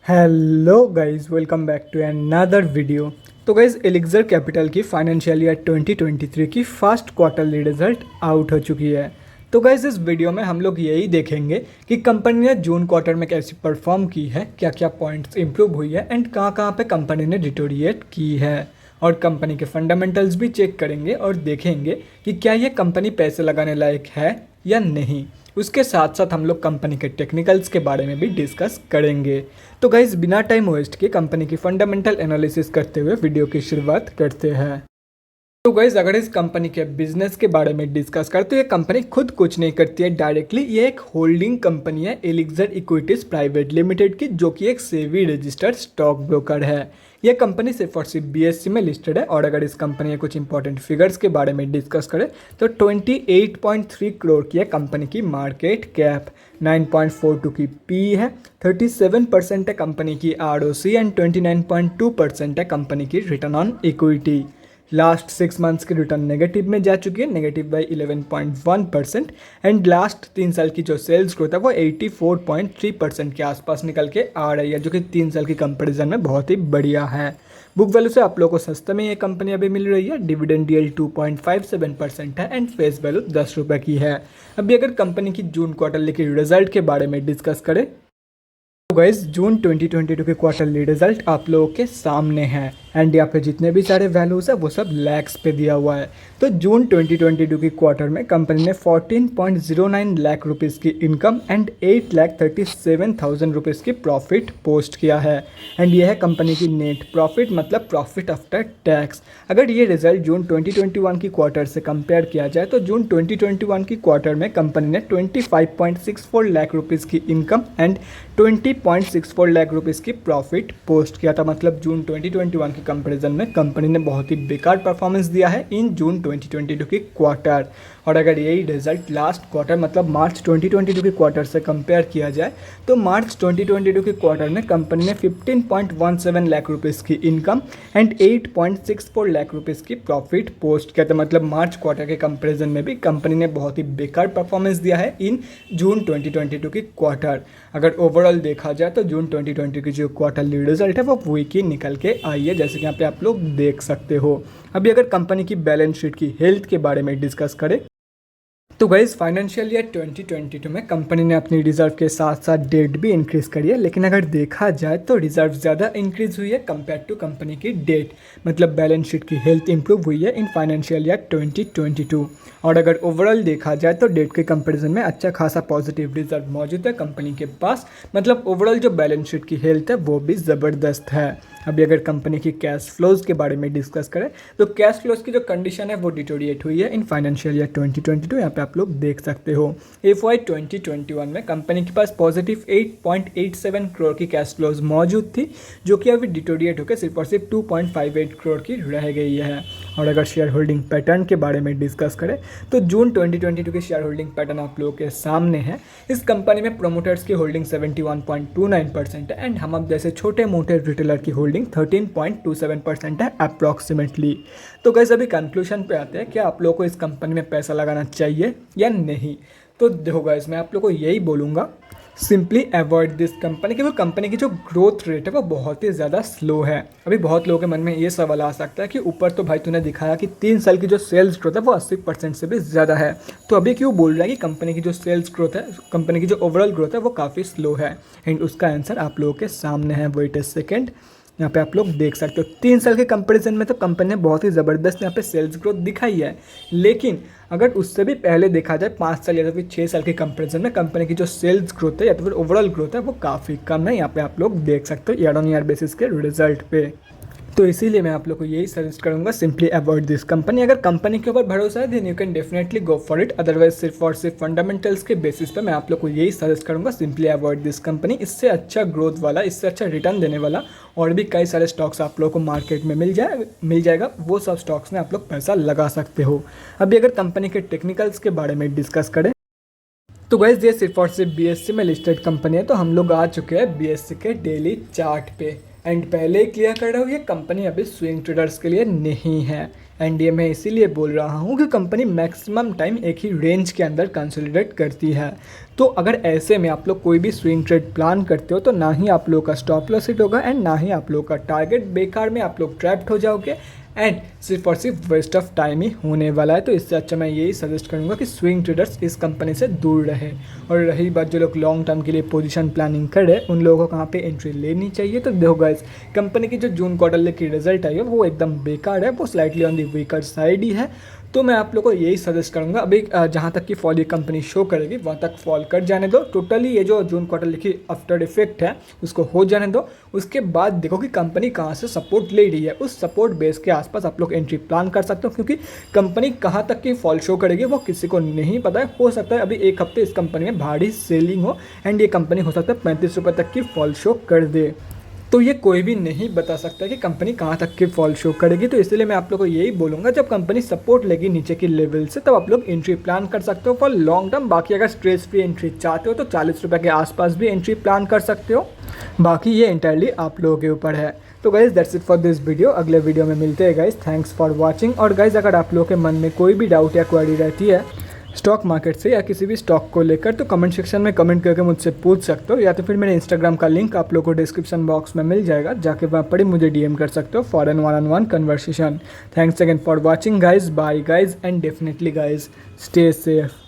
Hello guys, welcome back to another video. तो guys, Elixir Capital की financial year 2023 की first quarterly result out हो चुकी है। तो गाइस, इस वीडियो में हम लोग यही देखेंगे कि कंपनी ने जून क्वार्टर में कैसे परफॉर्म की है, क्या क्या पॉइंट्स इंप्रूव हुई है एंड कहाँ पे कंपनी ने डिटोरिएट की है। और कंपनी के फंडामेंटल्स भी चेक करेंगे और देखेंगे कि क्या ये कंपनी पैसे लगाने लायक है या नहीं। उसके साथ साथ हम लोग कंपनी के टेक्निकल्स के बारे में भी डिस्कस करेंगे। तो गाइस, बिना टाइम वेस्ट के कंपनी की फंडामेंटल एनालिसिस करते हुए वीडियो की शुरुआत करते हैं। तो गाइस, अगर इस कंपनी के बिजनेस के बारे में डिस्कस करते हैं, ये कंपनी खुद कुछ नहीं करती है डायरेक्टली। ये एक होल्डिंग कंपनी है एलिक्सर इक्विटीज प्राइवेट लिमिटेड की, जो कि एक सेबी रजिस्टर्ड स्टॉक ब्रोकर है। यह कंपनी सिर्फ और सिर्फ बीएससी में लिस्टेड है। और अगर इस कंपनी के कुछ इंपॉर्टेंट फिगर्स के बारे में डिस्कस करें तो 28.3 करोड़ की है कंपनी की मार्केट कैप, 9.42 की पी है, 37% है कंपनी की आरओसी एंड 29.2% है कंपनी की return on equity. Last 6 months की रिटर्न नेगेटिव में जा चुकी है, नेगेटिव बाई 11.1%। एंड लास्ट 3 साल की जो सेल्स ग्रोथ है वो 84.3% के आसपास निकल के आ रही है, जो कि 3 साल की कंपैरिजन में बहुत ही बढ़िया है। बुक वैल्यू से आप लोगों को सस्ते में ये कंपनी अभी मिल रही है। डिविडेंड यील्ड 2.57% है एंड फेस वैल्यू 10 रुपये की है। अभी अगर कंपनी की जून क्वार्टरली की रिजल्ट के बारे में डिस्कस करें तो गाइस, जून 2022 के क्वार्टरली रिजल्ट आप लोगों के सामने हैं। एंड यहाँ पे जितने भी सारे वैल्यूज़ है वो सब लैक्स पे दिया हुआ है। तो जून 2022 की क्वार्टर में कंपनी ने 14.09 लाख रुपीज़ की इनकम एंड 8,37,000 रुपीज़ की प्रॉफिट पोस्ट किया है। एंड ये है कंपनी की नेट प्रॉफिट, मतलब प्रॉफिट आफ्टर टैक्स। अगर ये रिजल्ट जून 2021 की क्वार्टर से कंपेयर किया जाए तो जून 2021 की क्वार्टर में कंपनी ने 25.64 लाख रुपीज़ की इनकम एंड 20.64 लाख रुपीज़ की प्रॉफिट पोस्ट किया था। मतलब जून 2021 की कंपैरिजन में कंपनी ने बहुत ही बेकार परफॉर्मेंस दिया है इन जून 2022 की क्वार्टर। और अगर यही रिजल्ट लास्ट क्वार्टर मतलब मार्च 2022 के क्वार्टर से कंपेयर किया जाए तो मार्च 2022 के क्वार्टर में कंपनी ने 15.17 लाख रुपीज़ की इनकम एंड 8.64 लाख रुपीज़ की प्रॉफिट पोस्ट किया था। मतलब मार्च क्वार्टर के कंपैरिजन में भी कंपनी ने बहुत ही बेकार परफॉर्मेंस दिया है इन जून 2022 की क्वार्टर। अगर ओवरऑल देखा जाए तो जून 2020 की जो क्वार्टरली रिजल्ट है वो वीक ही निकल के आई है, जैसे कि यहाँ पे आप लोग देख सकते हो। अभी अगर कंपनी की बैलेंस शीट की हेल्थ के बारे में डिस्कस करें तो गाइस, फाइनेंशियल ईयर 2022 में कंपनी ने अपनी रिजर्व के साथ साथ डेट भी इंक्रीज करी है। लेकिन अगर देखा जाए तो रिजर्व ज़्यादा इंक्रीज हुई है कंपेयर टू कंपनी की डेट। मतलब बैलेंस शीट की हेल्थ इंप्रूव हुई है इन फाइनेंशियल ईयर 2022। और अगर ओवरऑल देखा जाए तो डेट के कंपैरिजन में अच्छा खासा पॉजिटिव रिजर्व मौजूद है कंपनी के पास। मतलब ओवरऑल जो बैलेंस शीट की हेल्थ है वो भी ज़बरदस्त है। अभी अगर कंपनी की कैश फ्लोज के बारे में डिस्कस करें तो कैश फ्लोज की जो कंडीशन है वो डिटोरिएट हुई है इन फाइनेंशियल ईयर 2022। यहाँ पे आप लोग देख सकते हो FY 2021 में कंपनी के पास पॉजिटिव 8.87 करोड़ की कैश फ्लोज मौजूद थी, जो कि अभी डिटोरिएट होकर सिर्फ और सिर्फ 2.58 करोड़ की रह गई है। और अगर शेयर होल्डिंग पैटर्न के बारे में डिस्कस करें तो जून 2022 की शेयर होल्डिंग पैटर्न आप लोगों के सामने है। इस कंपनी में प्रोमोटर्स की होल्डिंग 71.29% है एंड हम अब जैसे छोटे मोटे रिटेलर की होल्डिंग 13.27% है अप्रॉक्सीमेटली। तो गाइस, अभी कंक्लूजन पे आते हैं, क्या आप लोगों को इस कंपनी में पैसा लगाना चाहिए या नहीं। तो देखो गाइस, मैं आप लोगों को यही बोलूँगा, सिंपली अवॉइड दिस कंपनी, क्योंकि कंपनी की जो ग्रोथ रेट है वो बहुत ही ज़्यादा स्लो है। अभी बहुत लोगों के मन में ये सवाल आ सकता है कि ऊपर तो भाई तूने दिखाया कि 3 साल की जो सेल्स ग्रोथ है वो 80% से भी ज़्यादा है, तो अभी क्यों बोल रहा है कि कंपनी की जो सेल्स ग्रोथ है, कंपनी की जो ओवरऑल ग्रोथ है वो काफ़ी स्लो है। एंड उसका आंसर आप लोगों के सामने है। वेट ए सेकेंड, यहाँ पे आप लोग देख सकते हो 3 साल के कंपैरिजन में तो कंपनी ने बहुत ही ज़बरदस्त यहाँ पे सेल्स ग्रोथ दिखाई है। लेकिन अगर उससे भी पहले देखा जाए 5 साल या तो फिर 6 साल के कंपैरिजन में कंपनी की जो सेल्स ग्रोथ है या तो फिर ओवरऑल ग्रोथ है वो काफ़ी कम है। यहाँ पे आप लोग देख सकते हो ईयर ऑन ईयर बेसिस के रिजल्ट पे। तो इसीलिए मैं आप लोग को यही सजेस्ट करूंगा, सिंपली अवॉइड दिस कंपनी। अगर कंपनी के ऊपर भरोसा है then you can definitely go for it. Otherwise सिर्फ और सिर्फ फंडामेंटल्स के बेसिस पे मैं आप लोग को यही सजेस्ट करूंगा, सिंपली अवॉइड दिस कंपनी। इससे अच्छा ग्रोथ वाला, इससे अच्छा रिटर्न देने वाला और भी कई सारे स्टॉक्स आप लोग को मार्केट में मिल जाएगा। वो सब स्टॉक्स में आप लोग पैसा लगा सकते हो। अभी अगर कंपनी के टेक्निकल्स के बारे में डिस्कस करें तो गाइस, ये सिर्फ और सिर्फ BSE में लिस्टेड कंपनी है। तो हम लोग आ चुके हैं BSE के डेली चार्ट पे। एंड पहले ही क्लियर कर रहा हूँ, ये कंपनी अभी स्विंग ट्रेडर्स के लिए नहीं है। एंड ये मैं इसीलिए बोल रहा हूँ कि कंपनी मैक्सिमम टाइम एक ही रेंज के अंदर कंसोलिडेट करती है। तो अगर ऐसे में आप लोग कोई भी स्विंग ट्रेड प्लान करते हो तो ना ही आप लोग का स्टॉप लॉस हिट होगा एंड ना ही आप लोग का टारगेट, बेकार में आप लोग ट्रैप्ड हो जाओगे एंड सिर्फ और सिर्फ वेस्ट ऑफ टाइम ही होने वाला है। तो इससे अच्छा मैं यही सजेस्ट करूंगा कि स्विंग ट्रेडर्स इस कंपनी से दूर रहे। और रही बात जो लोग लॉन्ग टर्म के लिए पोजीशन प्लानिंग कर रहे हैं, उन लोगों को कहाँ पे एंट्री लेनी चाहिए, तो देखो गाइस, कंपनी की जो जून क्वार्टर की रिजल्ट आई है वो एकदम बेकार है, वो slightly on the weaker side ही है। तो मैं आप लोगों को यही सजेस्ट करूंगा, अभी जहाँ तक कि फॉल ये कंपनी शो करेगी वहाँ तक फॉल कर जाने दो, टोटली ये जो जून क्वार्टर की आफ्टर इफेक्ट है उसको हो जाने दो। उसके बाद देखो कि कंपनी कहाँ से सपोर्ट ले रही है, उस सपोर्ट बेस के आसपास आप लोग एंट्री प्लान कर सकते हो, क्योंकि कंपनी कहाँ तक की फॉल शो करेगी वो किसी को नहीं पता है। हो सकता है अभी एक हफ्ते इस कंपनी में भारी सेलिंग हो एंड ये कंपनी हो सकता है 35 रुपये तक की फॉल शो कर दे। तो ये कोई भी नहीं बता सकता कि कंपनी कहाँ तक की फॉल शो करेगी। तो इसलिए मैं आप लोगों को यही बोलूँगा, जब कंपनी सपोर्ट लेगी नीचे की लेवल से तब आप लोग एंट्री प्लान कर सकते हो फॉर लॉन्ग टर्म। बाकी अगर स्ट्रेस फ्री एंट्री चाहते हो तो 40 रुपये के आसपास भी एंट्री प्लान कर सकते हो, बाकी ये इंटायरली आप लोगों के ऊपर है। तो guys that's it for this video, अगले वीडियो में मिलते हैं गाइज़। Thanks for watching. और गाइज़ अगर आप लोगों के मन में कोई भी डाउट या क्वेरी रहती है स्टॉक मार्केट से या किसी भी स्टॉक को लेकर, तो कमेंट सेक्शन में कमेंट करके मुझसे पूछ सकते हो, या तो फिर मेरे इंस्टाग्राम का लिंक आप लोगों को डिस्क्रिप्शन बॉक्स में मिल जाएगा, जाके वहाँ पर ही मुझे डीएम कर सकते हो for an one on one conversation. Thanks again for watching guys, bye guys and definitely guys stay safe.